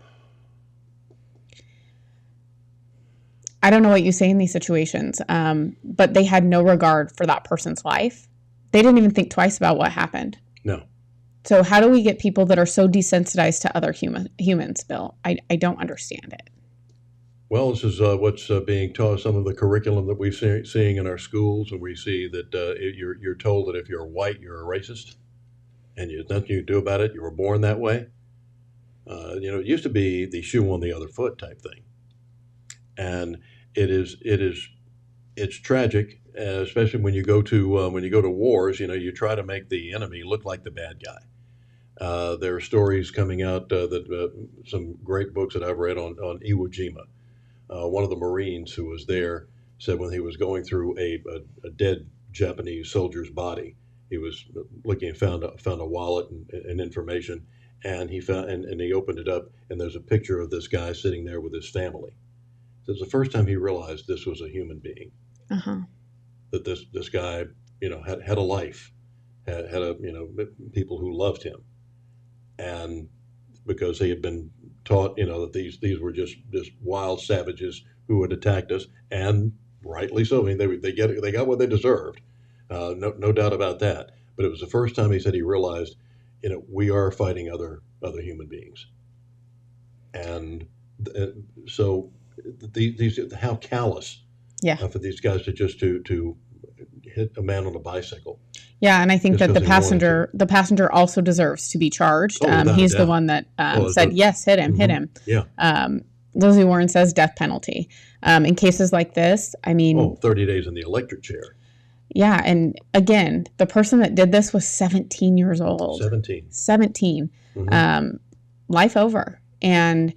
I don't know what you say in these situations, but they had no regard for that person's life. They didn't even think twice about what happened. No. So how do we get people that are so desensitized to other humans, Bill? I don't understand it. Well, this is what's being taught, some of the curriculum that we're seeing in our schools, and we see that you're told that if you're white, you're a racist, and there's nothing you can do about it. You were born that way. It used to be the shoe on the other foot type thing, and it's tragic, especially when you go to wars. You try to make the enemy look like the bad guy. There are stories coming out that some great books that I've read on Iwo Jima. One of the Marines who was there said when he was going through a dead Japanese soldier's body, he was looking and found a wallet and information, and he opened it up, and there's a picture of this guy sitting there with his family. So it's the first time he realized this was a human being. That this guy, had a life, had people who loved him, and because he had been taught, that these were just wild savages who had attacked us, and rightly so. I mean, they got what they deserved, no doubt about that. But it was the first time he said he realized, we are fighting other human beings, and so these how callous, for these guys to hit a man on a bicycle. Yeah, and I think that the passenger also deserves to be charged. He's the one that said, yes, hit him, hit him. Yeah. Lizzie Warren says death penalty. In cases like this, 30 days in the electric chair. Yeah, and again, the person that did this was 17 years old. 17. Life over. And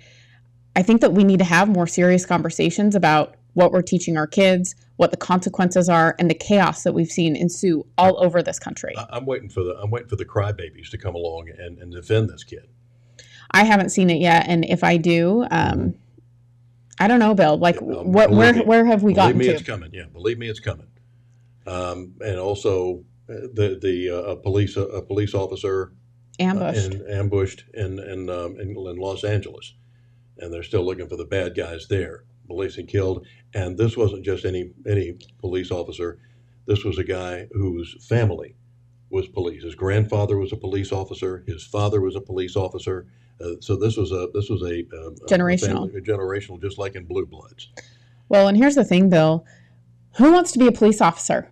I think that we need to have more serious conversations about what we're teaching our kids, what the consequences are, and the chaos that we've seen ensue all over this country. I'm waiting for the crybabies to come along and defend this kid. I haven't seen it yet, and if I do, I don't know, Bill. Where have we gotten to? Believe me, it's coming. Yeah, believe me, it's coming. And also, a police officer ambushed in Los Angeles, and they're still looking for the bad guys there. Police and killed, and this wasn't just any police officer. This was a guy whose family was police. His grandfather was a police officer. His father was a police officer. So this was a generational, just like in Blue Bloods. Well, and here's the thing, Bill. Who wants to be a police officer?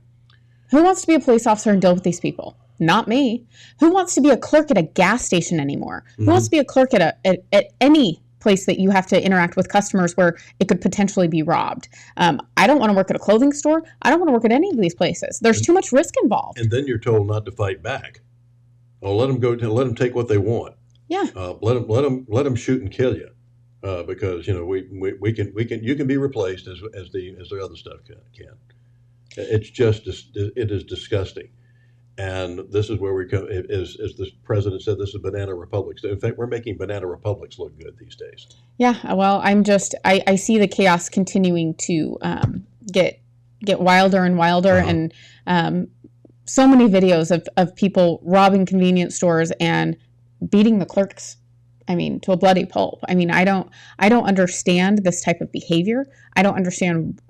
Who wants to be a police officer and deal with these people? Not me. Who wants to be a clerk at a gas station anymore? Who wants to be a clerk at any place that you have to interact with customers where it could potentially be robbed? I don't want to work at a clothing store. I don't want to work at any of these places. There's too much risk involved. And then you're told not to fight back. Oh, let them take what they want. Yeah. Let them shoot and kill you, because you can be replaced as the other stuff can. It is disgusting. And this is where we come, as the president said, this is banana republics. In fact, we're making banana republics look good these days. Yeah, well, I see the chaos continuing to get wilder and wilder, and so many videos of people robbing convenience stores and beating the clerks, to a bloody pulp. I don't understand this type of behavior. I don't understand,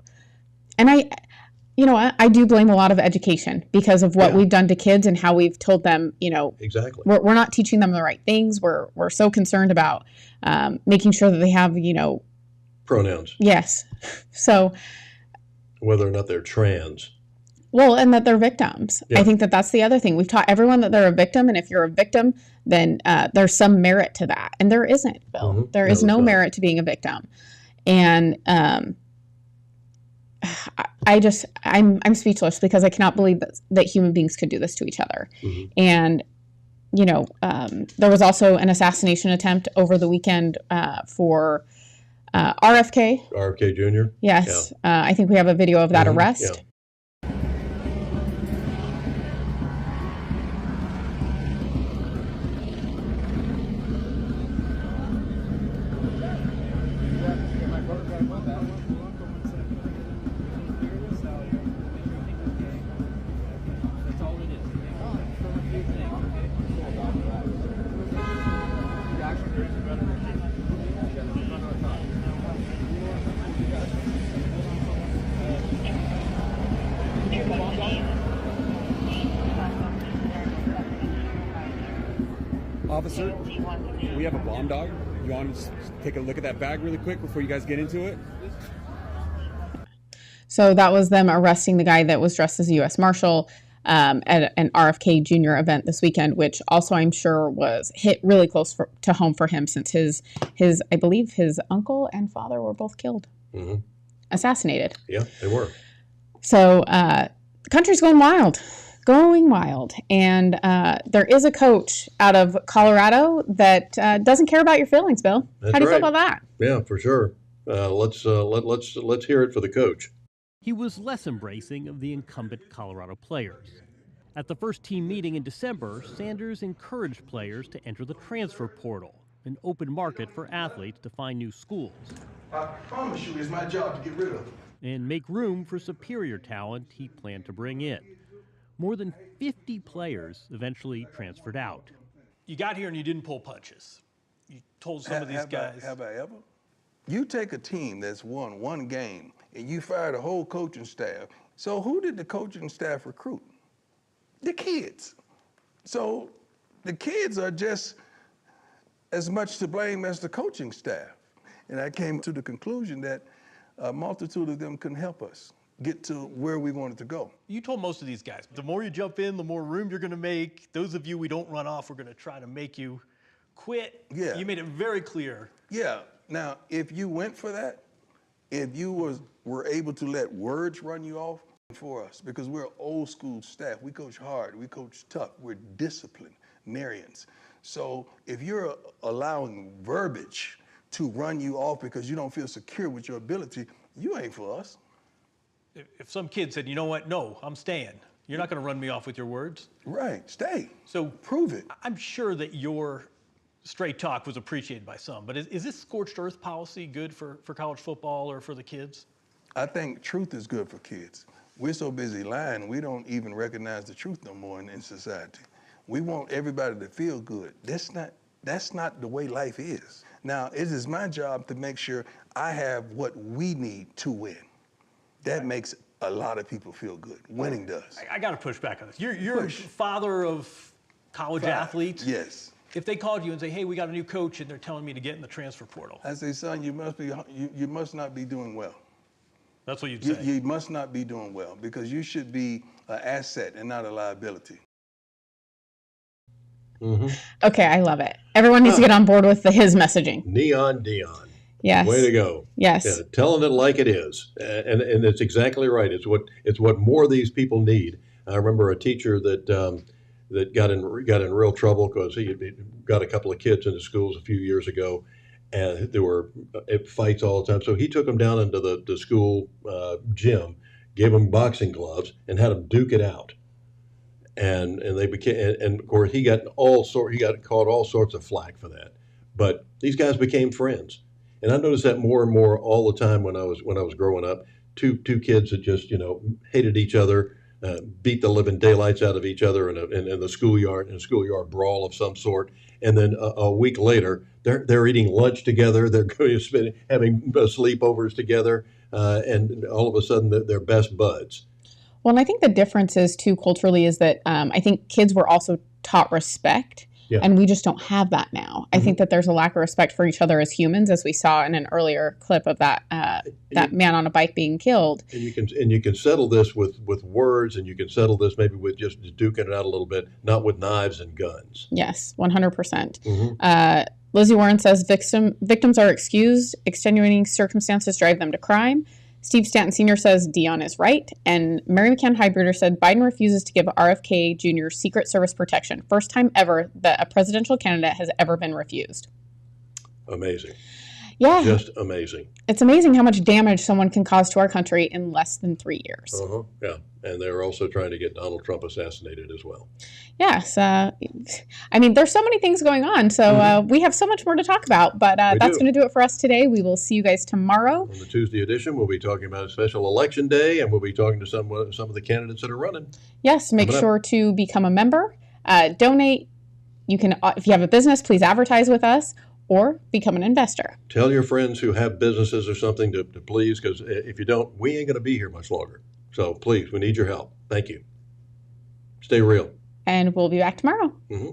and I do blame a lot of education because of what we've done to kids and how we've told them, exactly. We're not teaching them the right things. We're so concerned about making sure that they have, pronouns. Yes. So whether or not they're trans. Well, and that they're victims. Yeah. I think that that's the other thing. We've taught everyone that they're a victim, and if you're a victim, then there's some merit to that. And there isn't, Bill. There is no merit to being a victim. And I'm speechless because I cannot believe that human beings could do this to each other. Mm-hmm. And, there was also an assassination attempt over the weekend for RFK. RFK Jr.? Yes. Yeah. I think we have a video of that arrest. Yeah. Officer, we have a bomb dog. You want to take a look at that bag really quick before you guys get into it? So that was them arresting the guy that was dressed as a U.S. Marshal at an RFK Jr. event this weekend, which also I'm sure was hit really close to home for him since his I believe his uncle and father were both killed, assassinated. Yeah, they were. So the country's going wild. And there is a coach out of Colorado that doesn't care about your feelings, Bill. That's How do you right. feel about that? Yeah, for sure. Let's hear it for the coach. He was less embracing of the incumbent Colorado players. At the first team meeting in December, Sanders encouraged players to enter the transfer portal, an open market for athletes to find new schools. I promise you, it's my job to get rid of. And make room for superior talent he planned to bring in. More than 50 players eventually transferred out. You got here and you didn't pull punches. You told some of these guys. Have I ever? You take a team that's won one game and you fire the whole coaching staff. So who did the coaching staff recruit? The kids. So the kids are just as much to blame as the coaching staff. And I came to the conclusion that a multitude of them couldn't help us get to where we wanted to go. You told most of these guys, the more you jump in, the more room you're going to make. Those of you we don't run off, we're going to try to make you quit. Yeah. You made it very clear. Yeah. Now, if you went for that, if you were able to let words run you off for us, because we're old school staff, we coach hard, we coach tough, we're disciplinarians. So if you're allowing verbiage to run you off because you don't feel secure with your ability, you ain't for us. If some kid said, you know what, no, I'm staying. You're not going to run me off with your words. Right, stay. So prove it. I'm sure that your straight talk was appreciated by some, but is this scorched earth policy good for college football or for the kids? I think truth is good for kids. We're so busy lying, we don't even recognize the truth no more in society. We want everybody to feel good. That's not the way life is. Now, it is my job to make sure I have what we need to win. That makes a lot of people feel good. Winning does. I got to push back on this. You're a father of college athletes. Yes. If they called you and say, hey, we got a new coach and they're telling me to get in the transfer portal. I say, son, you must not be doing well. That's what you'd say. You must not be doing well because you should be an asset and not a liability. Mm-hmm. Okay, I love it. Everyone needs to get on board with his messaging. Neon Dion. Yes. Way to go. Yes. Yeah, telling it like it is. And it's exactly right. It's what more of these people need. I remember a teacher that got in real trouble because he got a couple of kids into schools a few years ago, and there were fights all the time. So he took them down into the school gym, gave them boxing gloves, and had them duke it out. And they became, and of course he got caught all sorts of flack for that. But these guys became friends. And I noticed that more and more all the time when I was growing up. Two kids that just hated each other, beat the living daylights out of each other in the schoolyard brawl of some sort, and then a week later they're eating lunch together, they're going to having sleepovers together, and all of a sudden they're best buds. Well, and I think the difference is too culturally is that I think kids were also taught respect. Yeah. And we just don't have that now. I think that there's a lack of respect for each other as humans, as we saw in an earlier clip of that man on a bike being killed. And you can settle this with words, and you can settle this maybe with just duking it out a little bit, not with knives and guns. Yes, 100%. Lizzie Warren says victims are excused. Extenuating circumstances drive them to crime. Steve Stanton Sr. says Dion is right. And Mary McCann Highbreeder said Biden refuses to give RFK Jr. Secret Service protection. First time ever that a presidential candidate has ever been refused. Amazing. Yeah. Just amazing. It's amazing how much damage someone can cause to our country in less than 3 years. Yeah. And they're also trying to get Donald Trump assassinated as well. Yes. I mean, there's so many things going on. So we have so much more to talk about. But that's going to do it for us today. We will see you guys tomorrow. On the Tuesday edition, we'll be talking about a special election day, and we'll be talking to some of the candidates that are running. Yes. Make sure to become a member. Donate. You can, if you have a business, please advertise with us. Or become an investor. Tell your friends who have businesses or something to please, because if you don't, we ain't going to be here much longer. So please, we need your help. Thank you. Stay real. And we'll be back tomorrow. Mm-hmm.